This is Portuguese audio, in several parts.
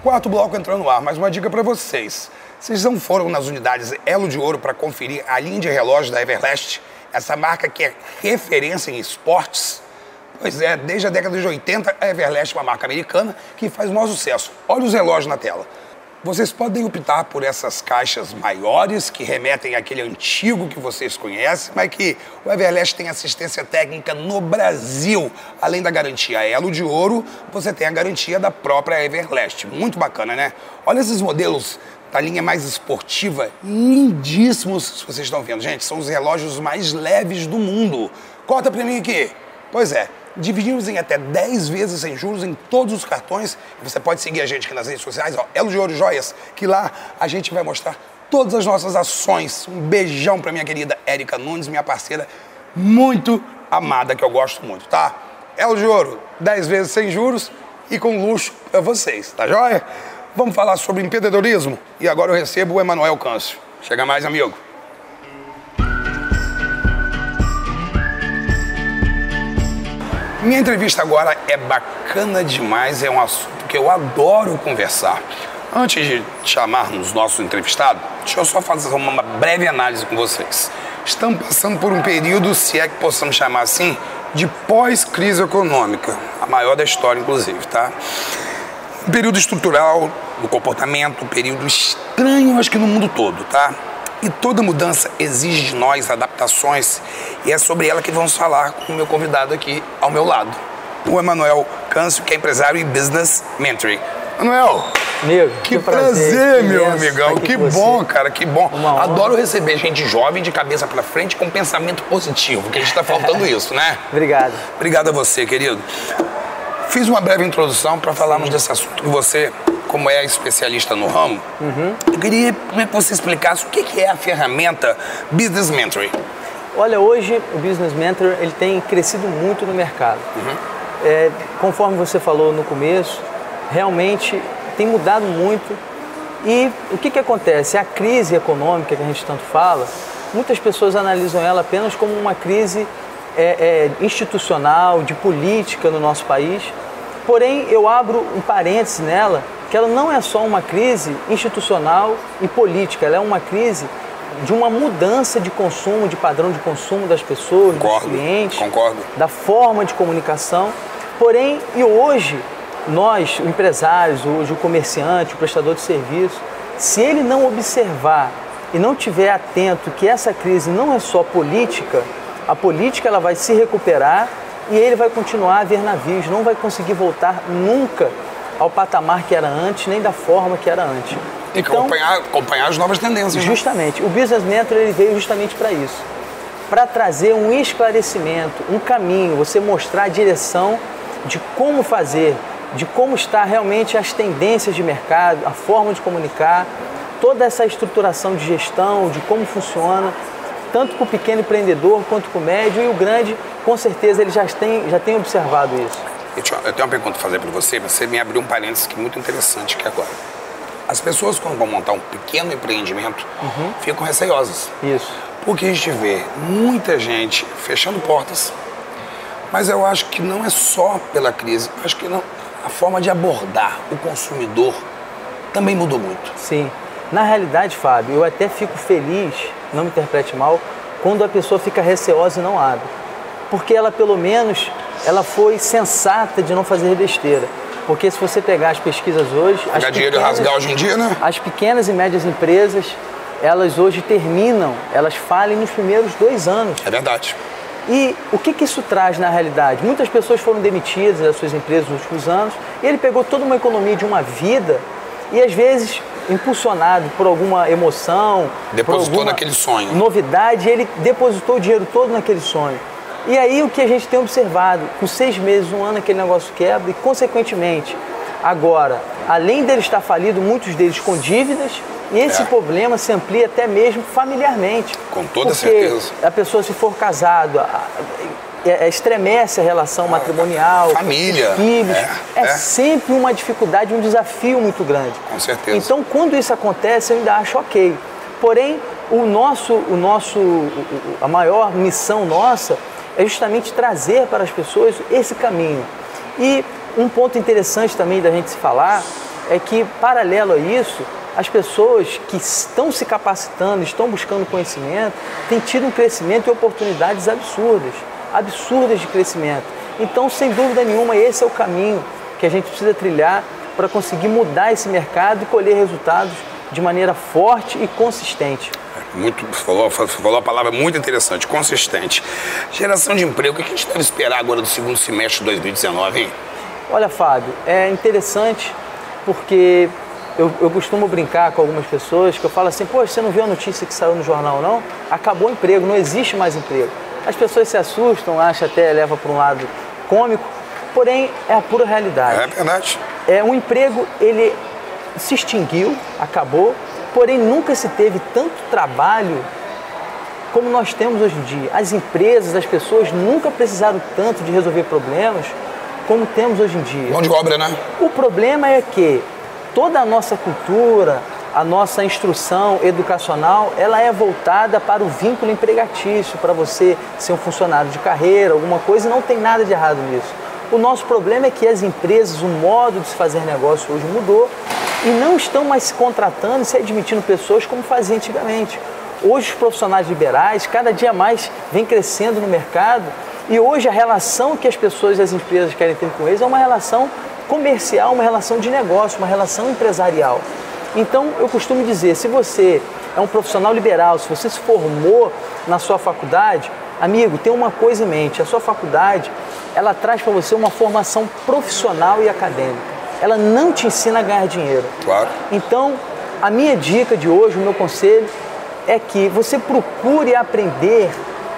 Quarto bloco entrando no ar, mais uma dica para vocês. Vocês não foram nas unidades Elo de Ouro para conferir a linha de relógios da Everlast? Essa marca que é referência em esportes? Pois é, desde a década de 80, a Everlast é uma marca americana que faz o maior sucesso. Olha os relógios na tela. Vocês podem optar por essas caixas maiores, que remetem àquele antigo que vocês conhecem, mas que o Everlast tem assistência técnica no Brasil. Além da garantia Elo de Ouro, você tem a garantia da própria Everlast. Muito bacana, né? Olha esses modelos da linha mais esportiva, lindíssimos, se vocês estão vendo. Gente, são os relógios mais leves do mundo. Corta pra mim aqui. Pois é. Dividimos em até 10 vezes sem juros em todos os cartões. E você pode seguir a gente aqui nas redes sociais, ó, Elo de Ouro Joias, que lá a gente vai mostrar todas as nossas ações. Um beijão pra minha querida Érica Nunes, minha parceira muito amada, que eu gosto muito, tá? Elo de Ouro, 10 vezes sem juros e com luxo pra vocês, tá joia? Vamos falar sobre empreendedorismo? E agora eu recebo o Emanuel Câncio. Chega mais, amigo. Minha entrevista agora é bacana demais, é um assunto que eu adoro conversar. Antes de chamarmos nossos entrevistados, deixa eu só fazer uma breve análise com vocês. Estamos passando por um período, se é que possamos chamar assim, de pós-crise econômica. A maior da história, inclusive, tá? Um período estrutural do comportamento, um período estranho, acho que no mundo todo, tá? E toda mudança exige de nós adaptações, e é sobre ela que vamos falar com o meu convidado aqui ao meu lado, o Emanuel Câncio, que é empresário e business mentor. Emanuel, amigo, que prazer, meu amigão, que bom, cara, que bom. Adoro receber gente jovem de cabeça pra frente com pensamento positivo, que a gente tá faltando isso, né? Obrigado. Obrigado a você, querido. Fiz uma breve introdução para falarmos desse assunto que você, como é especialista no ramo, eu queria que você explicasse o que é a ferramenta Business Mentor. Olha, hoje o Business Mentor ele tem crescido muito no mercado. Conforme você falou no começo, realmente tem mudado muito. E o que acontece? A crise econômica que a gente tanto fala, muitas pessoas analisam ela apenas como uma crise institucional, de política no nosso país. Porém, eu abro um parêntese nela, que ela não é só uma crise institucional e política, ela é uma crise de uma mudança de consumo, de padrão de consumo das pessoas, dos clientes, da forma de comunicação. Porém, e hoje, nós, os empresários, hoje o comerciante, o prestador de serviço, se ele não observar e não tiver atento que essa crise não é só política, a política ela vai se recuperar e ele vai continuar a ver navios, não vai conseguir voltar nunca ao patamar que era antes, nem da forma que era antes. E então, acompanhar as novas tendências. Justamente. Né? O Business Mentor ele veio justamente para isso. Para trazer um esclarecimento, um caminho, você mostrar a direção de como fazer, de como está realmente as tendências de mercado, a forma de comunicar, toda essa estruturação de gestão, de como funciona, tanto para o pequeno empreendedor quanto para o médio, e o grande, com certeza, ele já tem observado isso. Eu tenho uma pergunta para fazer para você, você me abriu um parênteses que é muito interessante aqui agora. As pessoas, quando vão montar um pequeno empreendimento, ficam receosas. Isso. Porque a gente vê muita gente fechando portas, mas eu acho que não é só pela crise, eu acho que não, a forma de abordar o consumidor também mudou muito. Sim. Na realidade, Fábio, eu até fico feliz, não me interprete mal, quando a pessoa fica receosa e não abre. Porque ela, pelo menos, ela foi sensata de não fazer besteira. Porque se você pegar as pesquisas hoje... Pegar dinheiro e rasgar hoje em dia, né? As pequenas e médias empresas, elas hoje terminam, elas falem nos primeiros 2 anos. É verdade. E o que isso traz na realidade? Muitas pessoas foram demitidas das suas empresas nos últimos anos, e ele pegou toda uma economia de uma vida e, às vezes, impulsionado por alguma emoção, depositou naquele sonho, novidade, ele depositou o dinheiro todo naquele sonho. E aí o que a gente tem observado, com 6 meses, 1 ano, aquele negócio quebra e, consequentemente, agora, além dele estar falido, muitos deles com dívidas, e esse problema se amplia até mesmo familiarmente. Com toda certeza. A pessoa, se for casado, estremece a relação matrimonial, família, filhos. É sempre uma dificuldade, um desafio muito grande. Com certeza. Então, quando isso acontece, eu ainda acho ok. Porém, a maior missão nossa é justamente trazer para as pessoas esse caminho. E um ponto interessante também da gente se falar é que, paralelo a isso, as pessoas que estão se capacitando, estão buscando conhecimento, têm tido um crescimento e oportunidades absurdas de crescimento. Então, sem dúvida nenhuma, esse é o caminho que a gente precisa trilhar para conseguir mudar esse mercado e colher resultados de maneira forte e consistente. Falou a palavra muito interessante, consistente. Geração de emprego, o que a gente deve esperar agora do segundo semestre de 2019, hein? Olha, Fábio, é interessante porque eu costumo brincar com algumas pessoas que eu falo assim, poxa, você não viu a notícia que saiu no jornal, não? Acabou o emprego, não existe mais emprego. As pessoas se assustam, acham até, leva para um lado cômico, porém é a pura realidade. É verdade. O emprego, ele se extinguiu, acabou, porém nunca se teve tanto trabalho como nós temos hoje em dia. As empresas, as pessoas nunca precisaram tanto de resolver problemas como temos hoje em dia. Mão de obra, né? O problema é que toda a nossa cultura, a nossa instrução educacional, ela é voltada para o vínculo empregatício, para você ser um funcionário de carreira, alguma coisa, e não tem nada de errado nisso. O nosso problema é que as empresas, o modo de se fazer negócio hoje mudou e não estão mais se contratando e se admitindo pessoas como fazia antigamente. Hoje os profissionais liberais, cada dia mais, vêm crescendo no mercado e hoje a relação que as pessoas e as empresas querem ter com eles é uma relação comercial, uma relação de negócio, uma relação empresarial. Então, eu costumo dizer, se você é um profissional liberal, se você se formou na sua faculdade, amigo, tem uma coisa em mente, a sua faculdade, ela traz para você uma formação profissional e acadêmica. Ela não te ensina a ganhar dinheiro. Claro. Então, a minha dica de hoje, o meu conselho, é que você procure aprender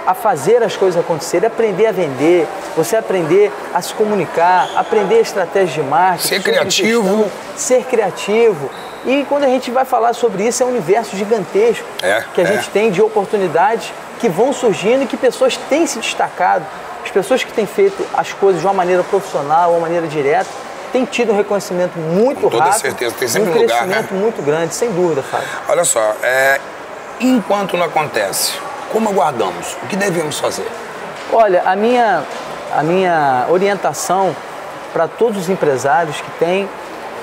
a fazer as coisas acontecerem, aprender a vender, você aprender a se comunicar, aprender estratégias de marketing, ser criativo. Gestão, ser criativo. E quando a gente vai falar sobre isso, é um universo gigantesco que a gente tem de oportunidades que vão surgindo e que pessoas têm se destacado. As pessoas que têm feito as coisas de uma maneira profissional, uma maneira direta, têm tido um reconhecimento muito rápido. Com toda certeza, tem sempre um crescimento muito grande, sem dúvida, Fábio. Olha só, enquanto não acontece, como aguardamos? O que devemos fazer? Olha, a minha orientação para todos os empresários que têm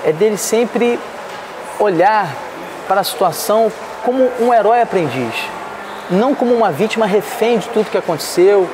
é deles sempre olhar para a situação como um herói aprendiz, não como uma vítima refém de tudo que aconteceu,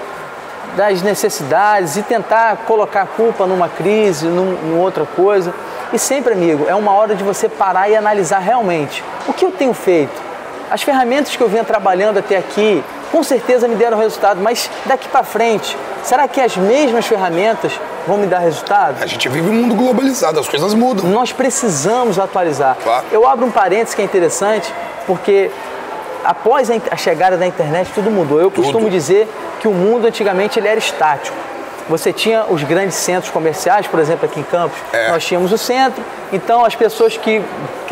das necessidades e tentar colocar a culpa numa crise, numa outra coisa. E sempre, amigo, é uma hora de você parar e analisar realmente o que eu tenho feito. As ferramentas que eu venho trabalhando até aqui, com certeza me deram resultado, mas daqui para frente, será que as mesmas ferramentas vão me dar resultado? A gente vive um mundo globalizado, as coisas mudam. Nós precisamos atualizar. Claro. Eu abro um parênteses que é interessante, porque após a chegada da internet tudo mudou. Eu costumo dizer que o mundo antigamente ele era estático. Você tinha os grandes centros comerciais, por exemplo, aqui em Campos, nós tínhamos o centro, então as pessoas que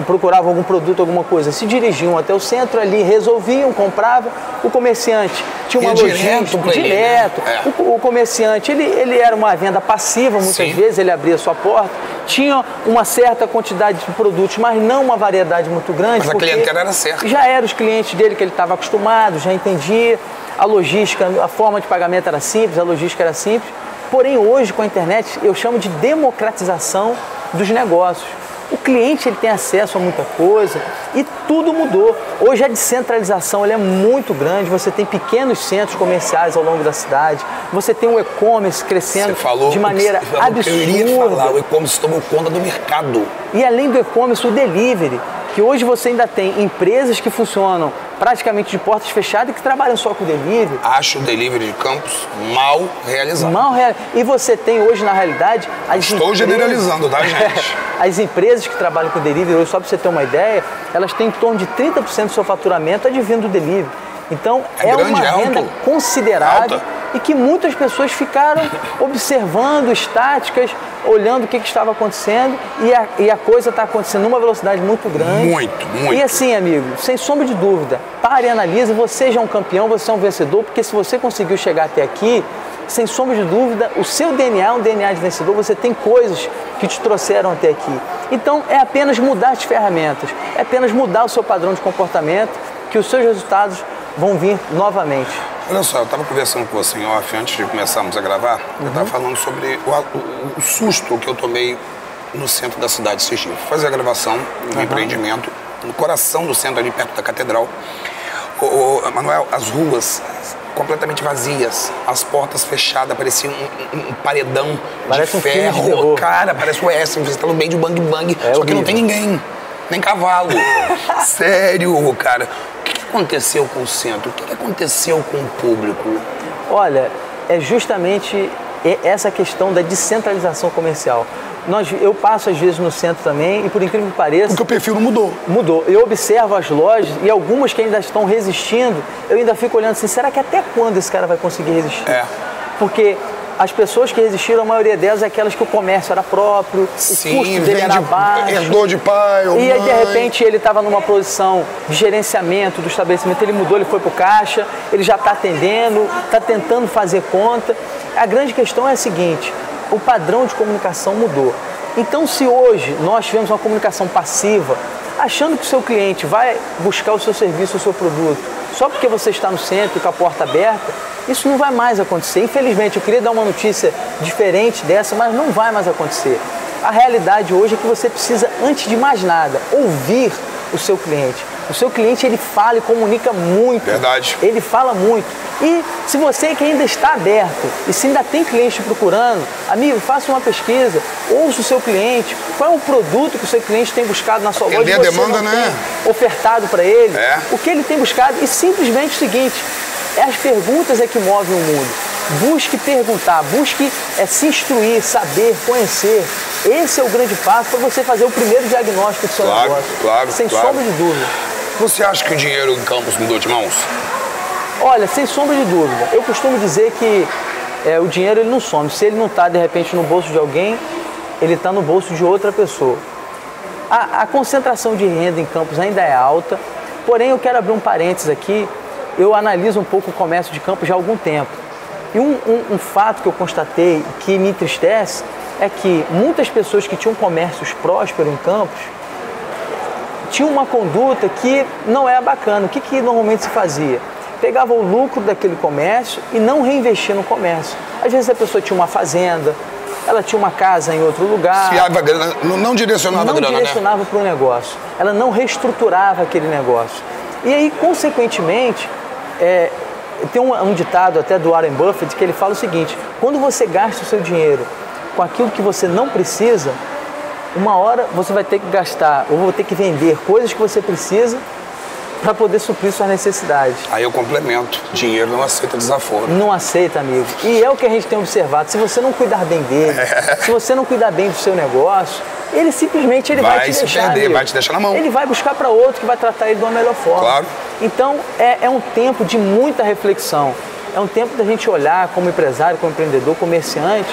procuravam algum produto, alguma coisa, se dirigiam até o centro ali, resolviam, compravam. O comerciante tinha uma logística direto. O comerciante, ele era uma venda passiva, muitas vezes, ele abria sua porta, tinha uma certa quantidade de produtos, mas não uma variedade muito grande. Mas a clientela era certa. Já eram os clientes dele que ele estava acostumado, já entendia. A logística, a forma de pagamento era simples, a logística era simples. Porém, hoje, com a internet, eu chamo de democratização dos negócios. O cliente ele tem acesso a muita coisa e tudo mudou. Hoje a descentralização ela é muito grande, você tem pequenos centros comerciais ao longo da cidade, você tem o e-commerce crescendo de maneira absurda. Eu iria falar, o e-commerce tomou conta do mercado. E além do e-commerce, o delivery, que hoje você ainda tem empresas que funcionam praticamente de portas fechadas e que trabalham só com delivery. Acho o delivery de Campos mal realizado. E você tem hoje, na realidade... Estou generalizando, tá, gente? As empresas que trabalham com delivery, hoje, só para você ter uma ideia, elas têm em torno de 30% do seu faturamento advindo do delivery. Então, é uma renda considerável e que muitas pessoas ficaram observando, estáticas, olhando o que estava acontecendo e a coisa está acontecendo numa velocidade muito grande. Muito. E assim, amigo, sem sombra de dúvida, pare e analise, você já é um campeão, você é um vencedor, porque se você conseguiu chegar até aqui, sem sombra de dúvida, o seu DNA é um DNA de vencedor, você tem coisas que te trouxeram até aqui. Então, é apenas mudar as ferramentas, é apenas mudar o seu padrão de comportamento, que os seus resultados vão vir novamente. Olha só, eu estava conversando com você em off antes de começarmos a gravar, eu estava falando sobre o susto que eu tomei no centro da cidade de Sergipe. Fazer a gravação no empreendimento, no coração do centro, ali perto da catedral. Manuel, as ruas completamente vazias, as portas fechadas, parecia um paredão parece de ferro. Cara, parece o Western, você tá no meio de bang bang, só horrível. que não tem ninguém, nem cavalo. Sério, cara. O que aconteceu com o centro? O que aconteceu com o público? Olha, é justamente essa questão da descentralização comercial. Eu passo às vezes no centro também e, por incrível que pareça... Porque o perfil não mudou. Mudou. Eu observo as lojas e algumas que ainda estão resistindo, eu ainda fico olhando assim, será que até quando esse cara vai conseguir resistir? Porque as pessoas que resistiram, a maioria delas é aquelas que o comércio era próprio, o custo dele era baixo. Herdou de pai ou E aí, mãe. de repente, ele estava numa posição de gerenciamento do estabelecimento, ele mudou, ele foi para o caixa, ele já está atendendo, está tentando fazer conta. A grande questão é a seguinte, o padrão de comunicação mudou. Então, se hoje nós tivermos uma comunicação passiva, achando que o seu cliente vai buscar o seu serviço, o seu produto, só porque você está no centro com a porta aberta, isso não vai mais acontecer. Infelizmente, eu queria dar uma notícia diferente dessa, mas não vai mais acontecer. A realidade hoje é que você precisa, antes de mais nada, ouvir o seu cliente. O seu cliente, ele fala e comunica muito. Verdade. Ele fala muito. E se você que ainda está aberto e se ainda tem cliente procurando, amigo, faça uma pesquisa, ouça o seu cliente, qual é o produto que o seu cliente tem buscado na sua loja e a demanda, né? Ofertado para ele, o que ele tem buscado e simplesmente o seguinte, as perguntas é que movem o mundo. Busque perguntar, busque se instruir, saber, conhecer. Esse é o grande passo para você fazer o primeiro diagnóstico do seu negócio. Claro, sem sombra de dúvida. Você acha que o dinheiro em Campos mudou de mãos? Olha, sem sombra de dúvida. Eu costumo dizer que o dinheiro ele não some. Se ele não está, de repente, no bolso de alguém, ele está no bolso de outra pessoa. A concentração de renda em Campos ainda é alta, porém eu quero abrir um parênteses aqui. Eu analiso um pouco o comércio de Campos já há algum tempo. E um fato que eu constatei que me entristece é que muitas pessoas que tinham comércios prósperos em Campos tinham uma conduta que não é bacana. O que normalmente se fazia? Pegava o lucro daquele comércio e não reinvestia no comércio. Às vezes a pessoa tinha uma fazenda, ela tinha uma casa em outro lugar. Fiava grana, não direcionava a grana, né? Não direcionava para o negócio. Ela não reestruturava aquele negócio. E aí, consequentemente, tem um ditado até do Warren Buffett que ele fala o seguinte, quando você gasta o seu dinheiro com aquilo que você não precisa, uma hora você vai ter que gastar ou vai ter que vender coisas que você precisa para poder suprir suas necessidades. Aí eu complemento, dinheiro não aceita desaforo. Não aceita, amigo. E é o que a gente tem observado, se você não cuidar bem dele, se você não cuidar bem do seu negócio, ele simplesmente vai te deixar, perder, amigo. vai te deixar na mão. Ele vai buscar para outro que vai tratar ele de uma melhor forma. Claro. Então, é um tempo de muita reflexão. É um tempo da gente olhar como empresário, como empreendedor, comerciante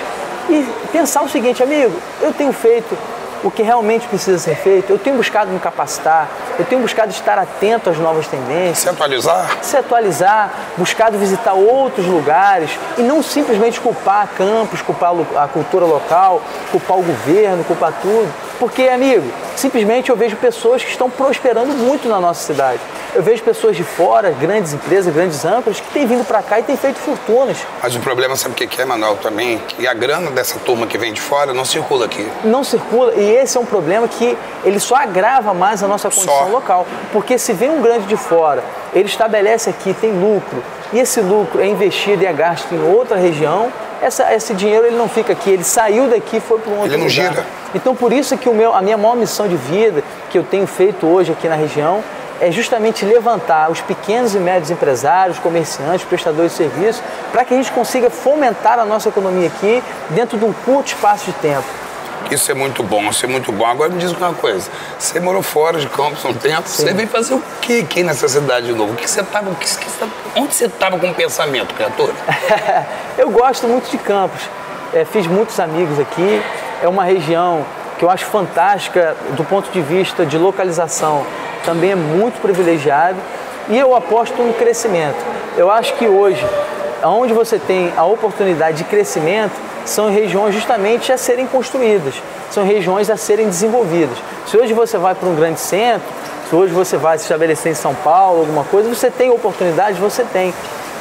e pensar o seguinte, amigo, eu tenho feito o que realmente precisa ser feito, eu tenho buscado me capacitar, eu tenho buscado estar atento às novas tendências. Se atualizar, buscado visitar outros lugares e não simplesmente culpar Campos, culpar a cultura local, culpar o governo, culpar tudo. Porque, amigo, simplesmente eu vejo pessoas que estão prosperando muito na nossa cidade. Eu vejo pessoas de fora, grandes empresas, grandes âncoras, que têm vindo para cá e têm feito fortunas. Mas o problema, sabe o que é, Manuel, também? Que a grana dessa turma que vem de fora não circula aqui. Não circula, e esse é um problema que ele só agrava mais a nossa condição local. Porque se vem um grande de fora, ele estabelece aqui, tem lucro, e esse lucro é investido e é gasto em outra região, esse dinheiro ele não fica aqui, ele saiu daqui e foi para um outro lugar. Ele não gira. Então, por isso que a minha maior missão de vida, que eu tenho feito hoje aqui na região, é justamente levantar os pequenos e médios empresários, comerciantes, prestadores de serviços, para que a gente consiga fomentar a nossa economia aqui dentro de um curto espaço de tempo. Isso é muito bom, isso é muito bom. Agora me diz uma coisa, você morou fora de Campos um tempo, Sim. Você veio fazer o que aqui nessa cidade de novo? Onde você estava com o pensamento, criatura? Eu gosto muito de Campos, fiz muitos amigos aqui, é uma região que eu acho fantástica do ponto de vista de localização, também é muito privilegiado e eu aposto no crescimento. Eu acho que hoje, onde você tem a oportunidade de crescimento, são regiões justamente a serem construídas, são regiões a serem desenvolvidas. Se hoje você vai para um grande centro, se hoje você vai se estabelecer em São Paulo, alguma coisa, você tem oportunidade, você tem.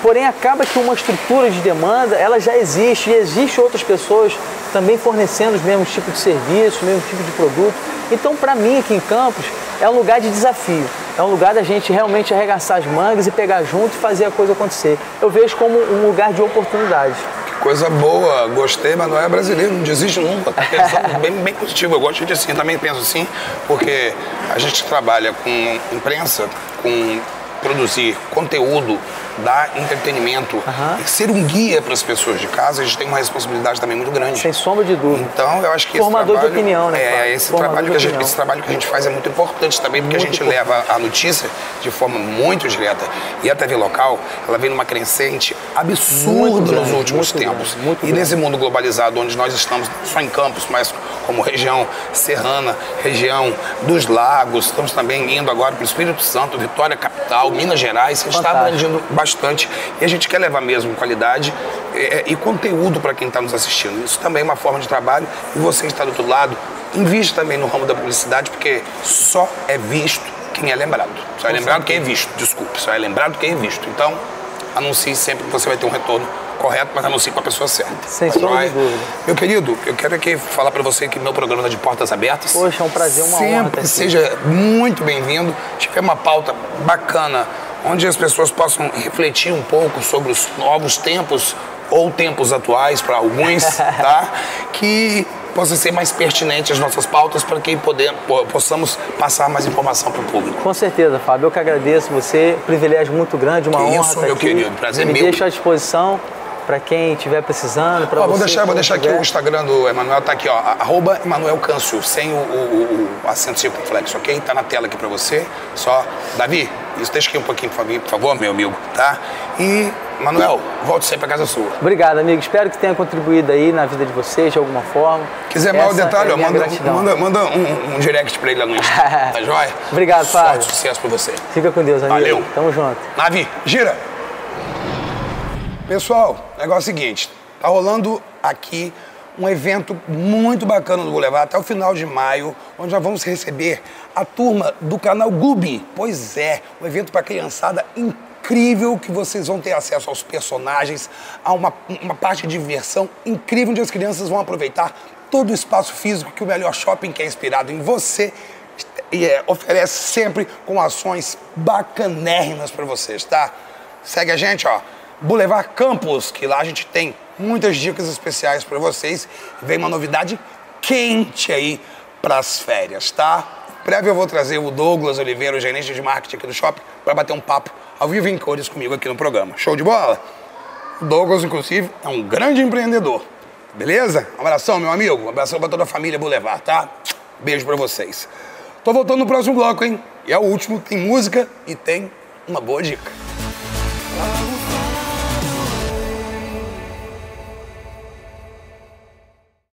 Porém, acaba que uma estrutura de demanda, ela já existe, e existe outras pessoas também fornecendo os mesmos tipos de serviços, o mesmo tipo de produto. Então, para mim, aqui em Campos, é um lugar de desafio. É um lugar da gente realmente arregaçar as mangas e pegar junto e fazer a coisa acontecer. Eu vejo como um lugar de oportunidades. Coisa boa, gostei, mas não é brasileiro, não desiste nunca. Tá pensando bem positivo. Eu gosto de assim, também penso assim, porque a gente trabalha com imprensa, com produzir conteúdo, dar entretenimento e ser um guia para as pessoas de casa, a gente tem uma responsabilidade também muito grande. Sem sombra de dúvida. Então, eu acho que formador esse trabalho, de opinião, né? Esse trabalho que a gente faz é muito importante também, porque a gente leva a notícia de forma muito direta. E a TV local, ela vem numa crescente absurda nos últimos tempos. E nesse mundo globalizado, onde nós estamos só em Campos, mas como região serrana, região dos lagos, estamos também indo agora para o Espírito Santo, Vitória, capital, Minas Gerais, a gente está abrangindo bastante e a gente quer levar mesmo qualidade e conteúdo para quem está nos assistindo. Isso também é uma forma de trabalho e você que está do outro lado, investe também no ramo da publicidade, porque só é visto quem é lembrado. Só é lembrado quem é visto, desculpe, só é lembrado quem é visto. Então, anuncie sempre que você vai ter um retorno correto, mas anuncie com a pessoa certa. Sem sombra de dúvida. Meu querido, eu quero aqui falar para você que meu programa é de portas abertas. Poxa, é um prazer, uma honra. Sempre seja muito bem-vindo. Tiver uma pauta bacana, onde as pessoas possam refletir um pouco sobre os novos tempos ou tempos atuais para alguns, tá? Que possa ser mais pertinente as nossas pautas para que possamos passar mais informação para o público. Com certeza, Fábio. Eu que agradeço você. Privilégio muito grande, uma honra estar meu aqui. Querido, prazer Me meu. deixo à disposição para quem estiver precisando. Vou deixar aqui o Instagram do Emanuel, tá aqui, ó, @EmanuelCâncio, sem o acento circunflexo, ok? Tá na tela aqui para você. Só, Davi, isso deixa aqui um pouquinho por favor, meu amigo, tá? E, Manuel, volte sempre para casa sua. Obrigado, amigo. Espero que tenha contribuído aí na vida de vocês de alguma forma. Quiser mais detalhe, manda um direct para ele lá no Insta, tá joia? Obrigado, Fábio. Sucesso para você. Fica com Deus, amigo. Valeu. Tamo junto. Navi, gira. Pessoal, o negócio é o seguinte, tá rolando aqui um evento muito bacana do Boulevard até o final de maio, onde nós vamos receber a turma do canal Gloob. Pois é, um evento para criançada incrível, que vocês vão ter acesso aos personagens, a uma parte de diversão incrível, onde as crianças vão aproveitar todo o espaço físico que o melhor shopping, que é inspirado em você, oferece sempre com ações bacanérrimas para vocês, tá? Segue a gente, ó. Boulevard Campos, que lá a gente tem muitas dicas especiais para vocês. Vem uma novidade quente aí para as férias, tá? Em breve eu vou trazer o Douglas Oliveira, o gerente de marketing aqui do shopping, para bater um papo ao vivo em cores comigo aqui no programa. Show de bola? O Douglas, inclusive, é um grande empreendedor. Beleza? Um abração, meu amigo. Um abração para toda a família Boulevard, tá? Beijo para vocês. Tô voltando no próximo bloco, hein? E é o último, tem música e tem uma boa dica.